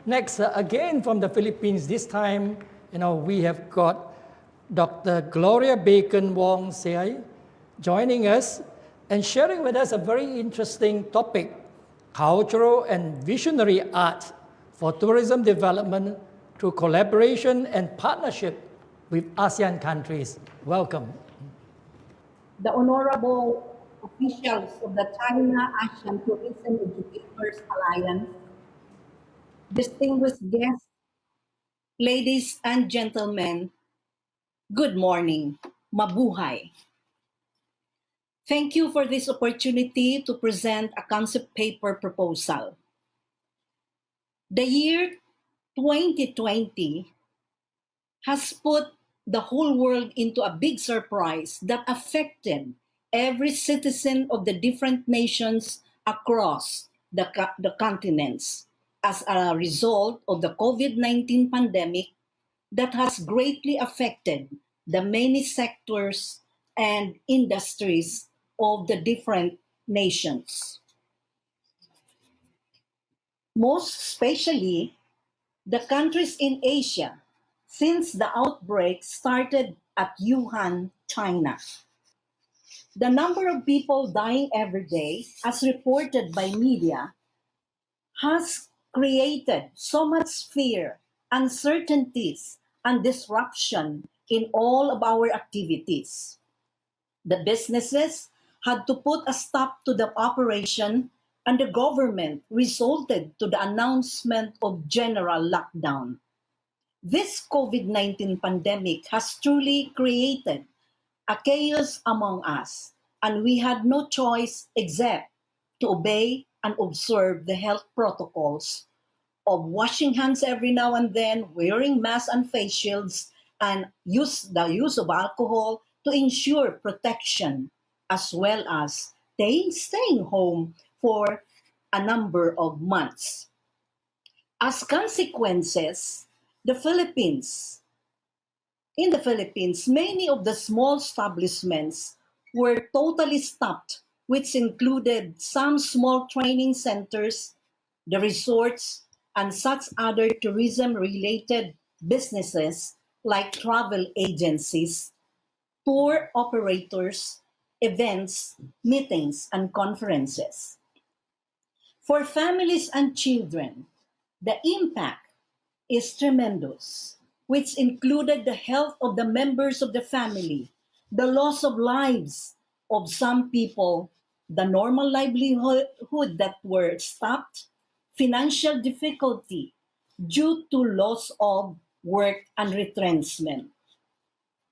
Next, again from the Philippines, this time, we have got Dr. Gloria Baken Wong-Siy joining us and sharing with us a very interesting topic, cultural and visionary art for tourism development through collaboration and partnership with ASEAN countries. Welcome. The honorable officials of the China-ASEAN Tourism Educators Alliance, distinguished guests, ladies and gentlemen, good morning. Mabuhay. Thank you for this opportunity to present a concept paper proposal. The year 2020 has put the whole world into a big surprise that affected every citizen of the different nations across the continents as a result of the COVID-19 pandemic that has greatly affected the many sectors and industries of the different nations. Most especially, the countries in Asia, since the outbreak started at Wuhan, China. The number of people dying every day, as reported by media, has created so much fear, uncertainties, and disruption in all of our activities. The businesses had to put a stop to the operation, and the government resulted to the announcement of general lockdown. This COVID-19 pandemic has truly created a chaos among us, and we had no choice except to obey and observe the health protocols of washing hands every now and then, wearing masks and face shields, and the use of alcohol to ensure protection, as well as staying home for a number of months. As consequences, in the Philippines, many of the small establishments were totally stopped, which included some small training centers, the resorts, and such other tourism-related businesses like travel agencies, tour operators, events, meetings, and conferences. For families and children, the impact is tremendous, which included the health of the members of the family, the loss of lives of some people, the normal livelihood that were stopped, financial difficulty due to loss of work and retrenchment,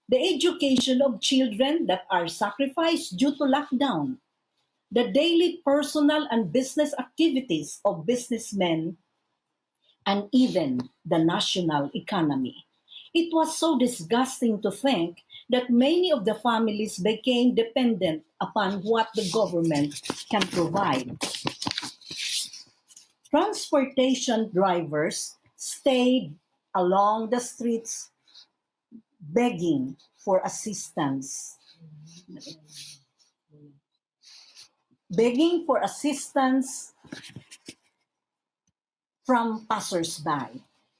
the education of children that are sacrificed due to lockdown, the daily personal and business activities of businessmen, and even the national economy. It was so disgusting to think that many of the families became dependent upon what the government can provide. Transportation drivers stayed along the streets begging for assistance. Begging for assistance from passers-by.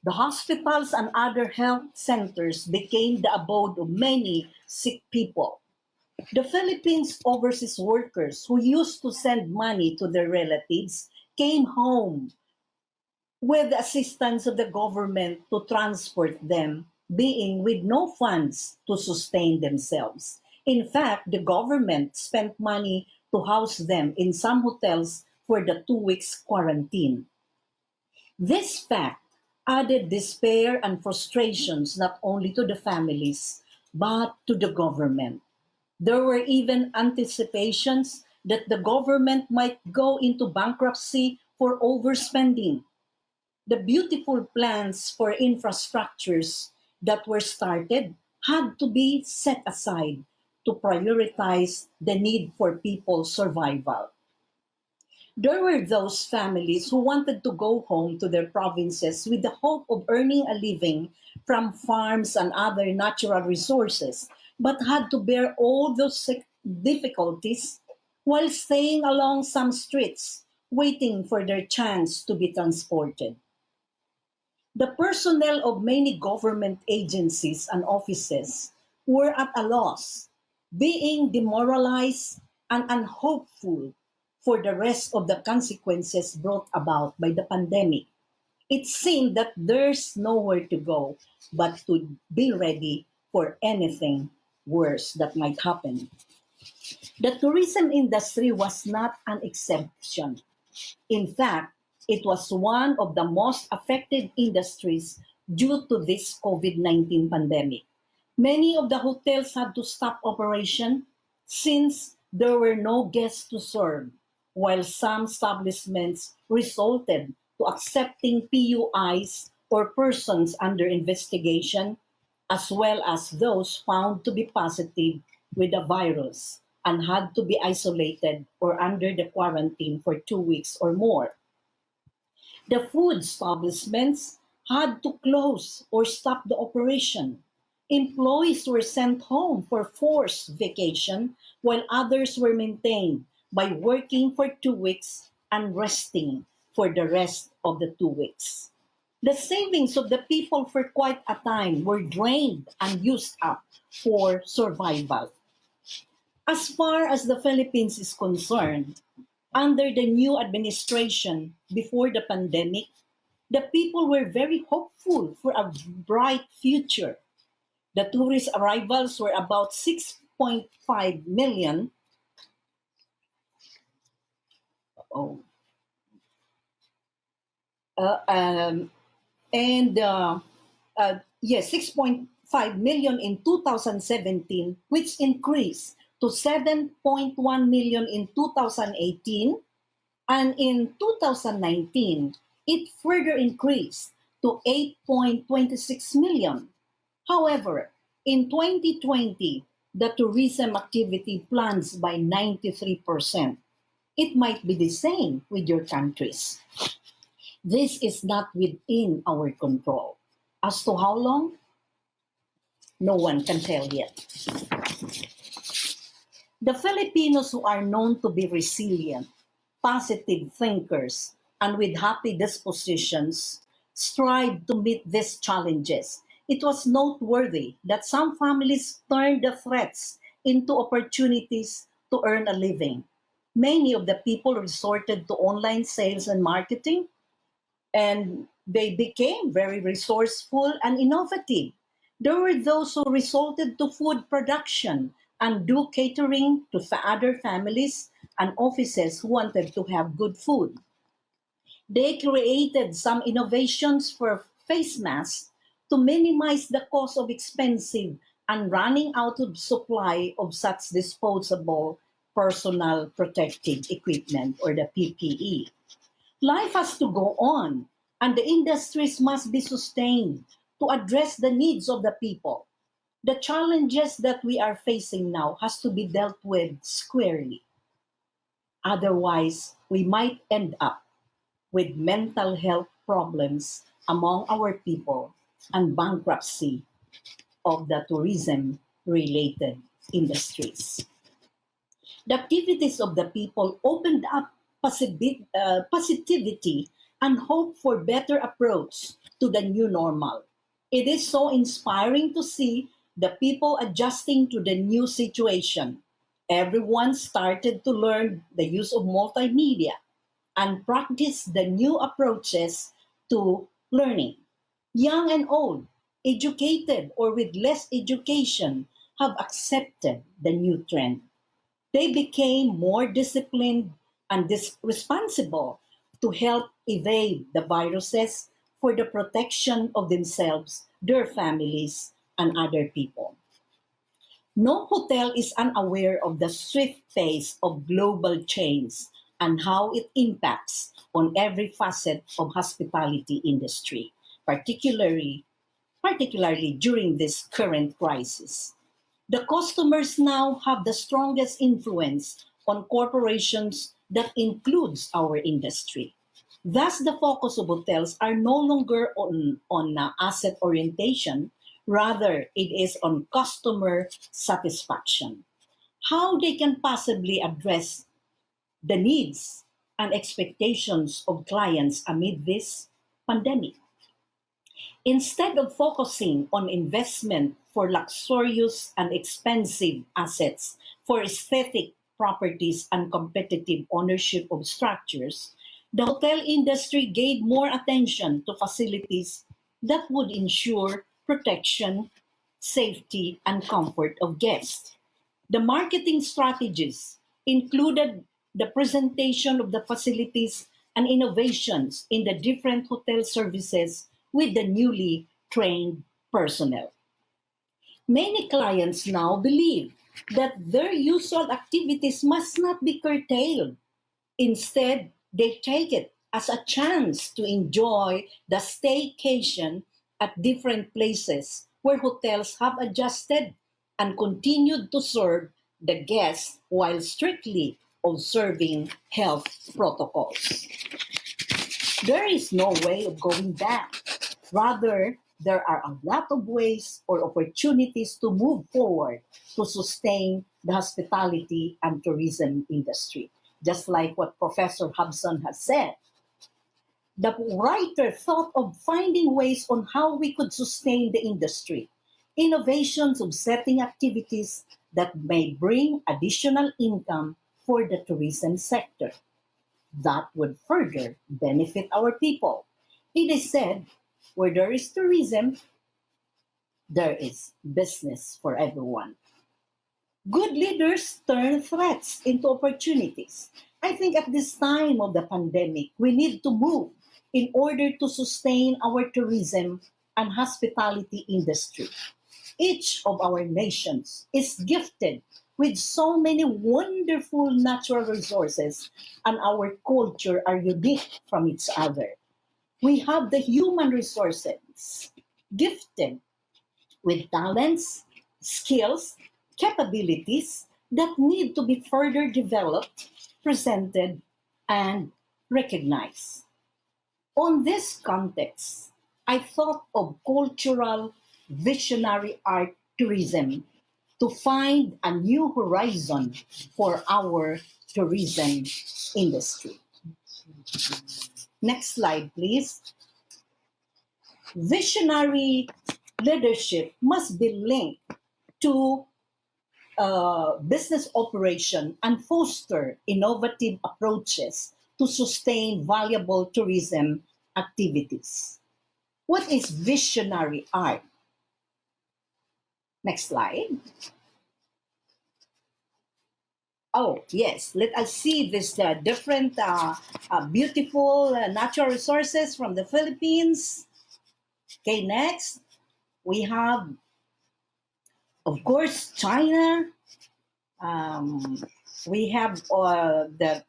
The hospitals and other health centers became the abode of many sick people. The Philippines overseas workers who used to send money to their relatives came home with the assistance of the government to transport them, being with no funds to sustain themselves. In fact, the government spent money to house them in some hotels for the 2 weeks quarantine. This fact added despair and frustrations not only to the families, but to the government. There were even anticipations that the government might go into bankruptcy for overspending. The beautiful plans for infrastructures that were started had to be set aside to prioritize the need for people's survival. There were those families who wanted to go home to their provinces with the hope of earning a living from farms and other natural resources, but had to bear all those difficulties while staying along some streets, waiting for their chance to be transported. The personnel of many government agencies and offices were at a loss, being demoralized and unhopeful for the rest of the consequences brought about by the pandemic. It seemed that there's nowhere to go but to be ready for anything worse that might happen. The tourism industry was not an exception. In fact, it was one of the most affected industries due to this COVID-19 pandemic. Many of the hotels had to stop operation since there were no guests to serve, while some establishments resorted to accepting PUIs or persons under investigation, as well as those found to be positive with the virus and had to be isolated or under the quarantine for 2 weeks or more. The food establishments had to close or stop the operation. Employees were sent home for forced vacation, while others were maintained by working for 2 weeks and resting for the rest of the 2 weeks. The savings of the people for quite a time were drained and used up for survival. As far as the Philippines is concerned, under the new administration before the pandemic, the people were very hopeful for a bright future. The tourist arrivals were about 6.5 million. Oh, uh, um, and yes, 6.5 million in 2017, which increased to 7.1 million in 2018. And in 2019, it further increased to 8.26 million. However, in 2020, the tourism activity plunged by 93%. It might be the same with your countries. This is not within our control. As to how long, no one can tell yet. The Filipinos, who are known to be resilient, positive thinkers, and with happy dispositions, strive to meet these challenges. It was noteworthy that some families turned the threats into opportunities to earn a living. Many of the people resorted to online sales and marketing, and they became very resourceful and innovative. There were those who resorted to food production and do catering to other families and offices who wanted to have good food. They created some innovations for face masks to minimize the cost of expensive and running out of supply of such disposable personal protective equipment, or the PPE. Life has to go on, and the industries must be sustained to address the needs of the people. The challenges that we are facing now has to be dealt with squarely. Otherwise, we might end up with mental health problems among our people and bankruptcy of the tourism related industries. The activities of the people opened up positivity and hope for better approach to the new normal. It is so inspiring to see the people adjusting to the new situation. Everyone started to learn the use of multimedia and practice the new approaches to learning. Young and old, educated or with less education, have accepted the new trend. They became more disciplined and responsible to help evade the viruses for the protection of themselves, their families, and other people. No hotel is unaware of the swift pace of global change and how it impacts on every facet of hospitality industry, particularly during this current crisis. The customers now have the strongest influence on corporations that includes our industry. Thus, the focus of hotels are no longer on asset orientation, rather it is on customer satisfaction. How they can possibly address the needs and expectations of clients amid this pandemic. Instead of focusing on investment for luxurious and expensive assets, for aesthetic properties and competitive ownership of structures, the hotel industry gave more attention to facilities that would ensure protection, safety, and comfort of guests. The marketing strategies included the presentation of the facilities and innovations in the different hotel services with the newly trained personnel. Many clients now believe that their usual activities must not be curtailed. Instead, they take it as a chance to enjoy the staycation at different places where hotels have adjusted and continued to serve the guests while strictly observing health protocols. There is no way of going back. Rather, there are a lot of ways or opportunities to move forward to sustain the hospitality and tourism industry. Just like what Professor Hobson has said, the writer thought of finding ways on how we could sustain the industry, innovations of setting activities that may bring additional income for the tourism sector that would further benefit our people. It is said, where there is tourism, there is business for everyone. Good leaders turn threats into opportunities. I think at this time of the pandemic, we need to move in order to sustain our tourism and hospitality industry. Each of our nations is gifted with so many wonderful natural resources, and our culture are unique from each other. We have the human resources gifted with talents, skills, capabilities that need to be further developed, presented, and recognized. On this context, I thought of cultural visionary art tourism to find a new horizon for our tourism industry. Next slide, please. Visionary leadership must be linked to business operation and foster innovative approaches to sustain valuable tourism activities. What is visionary art? Next slide. Oh, yes, let us see this different beautiful natural resources from the Philippines. Okay, next, we have, of course, China. We have the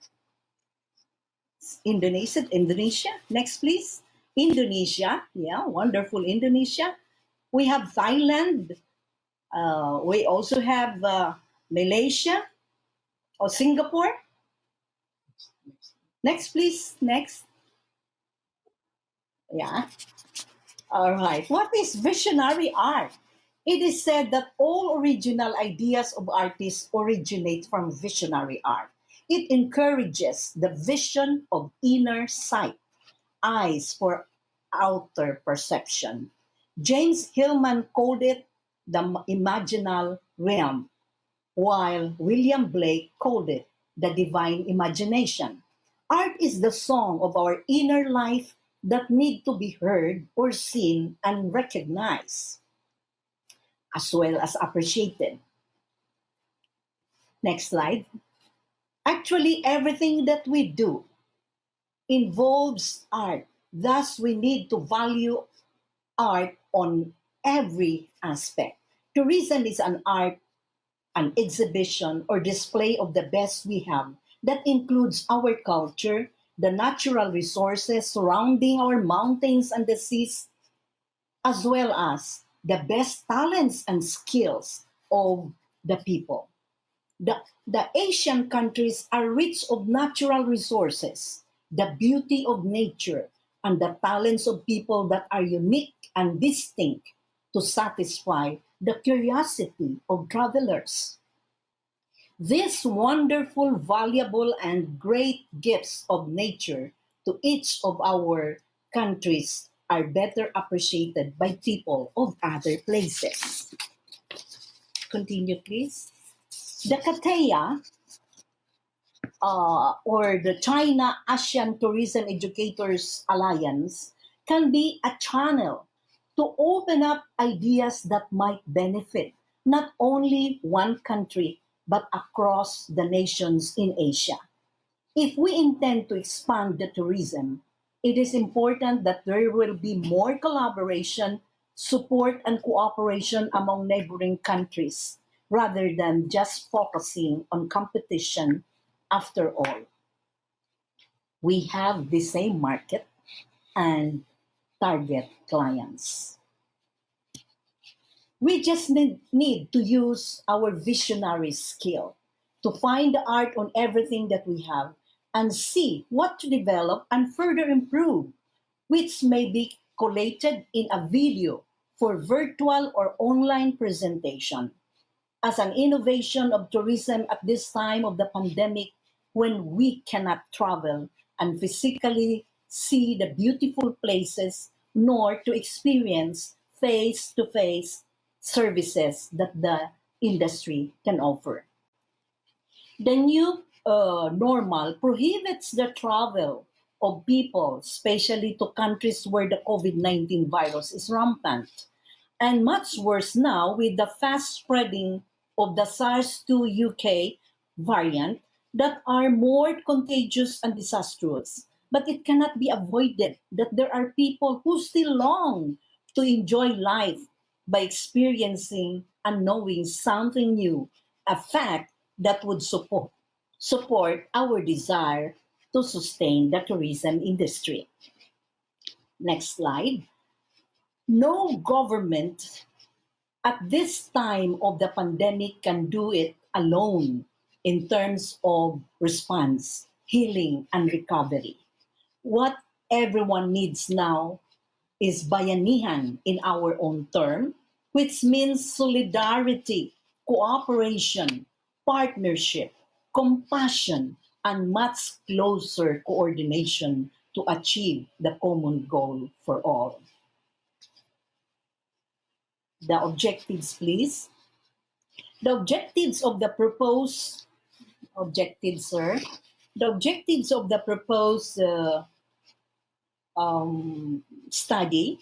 Indonesia. Next, please. Indonesia. Yeah, wonderful Indonesia. We have Thailand. We also have Malaysia or Singapore. Next, please. Next. Yeah. All right. What is visionary art? It is said that all original ideas of artists originate from visionary art. It encourages the vision of inner sight, eyes for outer perception. James Hillman called it the imaginal realm, while William Blake called it the divine imagination. Art is the song of our inner life that need to be heard or seen and recognized, as well as appreciated. Next slide. Actually, everything that we do involves art. Thus, we need to value art on every aspect. Tourism is an art, an exhibition, or display of the best we have that includes our culture, the natural resources surrounding our mountains and the seas, as well as the best talents and skills of the people. The Asian countries are rich of natural resources, the beauty of nature, and the talents of people that are unique and distinct to satisfy the curiosity of travelers. These wonderful, valuable, and great gifts of nature to each of our countries are better appreciated by people of other places. Continue, please. The CATEA, or the China ASEAN Tourism Educators Alliance, can be a channel to open up ideas that might benefit not only one country but across the nations in Asia. If we intend to expand the tourism, it is important that there will be more collaboration, support, and cooperation among neighboring countries rather than just focusing on competition. After all, we have the same market and target clients. We just need to use our visionary skill to find the art on everything that we have and see what to develop and further improve, which may be collated in a video for virtual or online presentation. As an innovation of tourism at this time of the pandemic, when we cannot travel and physically see the beautiful places nor to experience face to face services that the industry can offer. The new normal prohibits the travel of people, especially to countries where the COVID 19 virus is rampant. And much worse now with the fast spreading of the SARS-2 UK variant that are more contagious and disastrous. But it cannot be avoided that there are people who still long to enjoy life by experiencing and knowing something new, a fact that would support our desire to sustain the tourism industry. Next slide. No government at this time of the pandemic can do it alone in terms of response, healing, and recovery. What everyone needs now is bayanihan in our own term, which means solidarity, cooperation, partnership, compassion, and much closer coordination to achieve the common goal for all. The objectives, please. The objectives of the proposed objectives, sir. The objectives of the proposed study.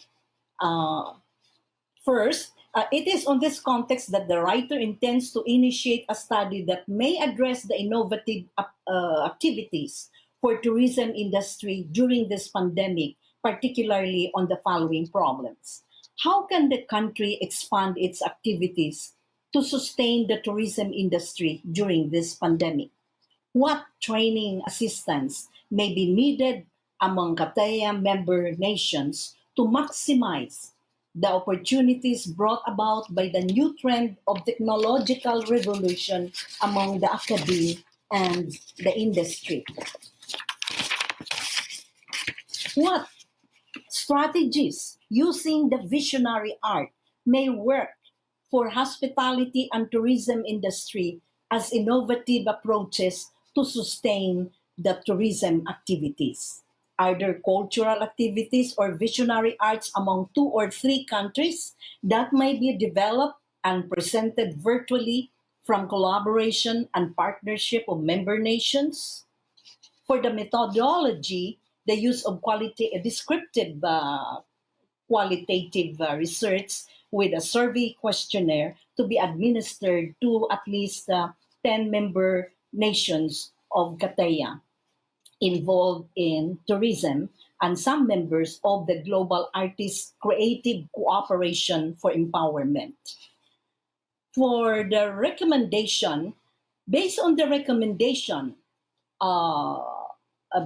First, it is on this context that the writer intends to initiate a study that may address the innovative activities for tourism industry during this pandemic, particularly on the following problems. How can the country expand its activities to sustain the tourism industry during this pandemic? What training assistance may be needed among CATEA member nations to maximize the opportunities brought about by the new trend of technological revolution among the academy and the industry? What strategies using the visionary art may work for hospitality and tourism industry as innovative approaches to sustain the tourism activities? Are there cultural activities or visionary arts among 2 or 3 countries that may be developed and presented virtually from collaboration and partnership of member nations? For the methodology, the use of descriptive qualitative research with a survey questionnaire to be administered to at least 10 member nations of CATEA involved in tourism and some members of the Global Artists Creative Cooperation for Empowerment. For the recommendation, based on the recommendation,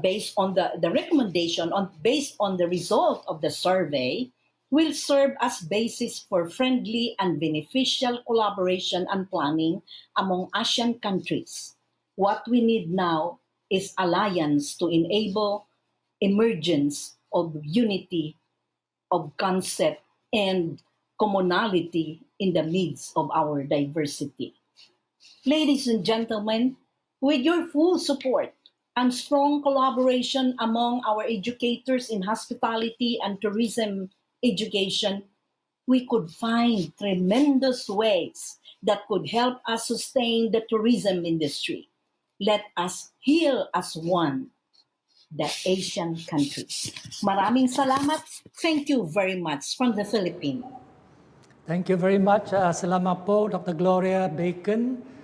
based on the recommendation based on the result of the survey will serve as basis for friendly and beneficial collaboration and planning among ASEAN countries. What we need now is alliance to enable emergence of unity of concept and commonality in the midst of our diversity. Ladies and gentlemen, with your full support, and strong collaboration among our educators in hospitality and tourism education, we could find tremendous ways that could help us sustain the tourism industry. Let us heal as one, the Asian countries. Maraming salamat. Thank you very much from the Philippines. Thank you very much. Salamat po, Dr. Gloria Baken.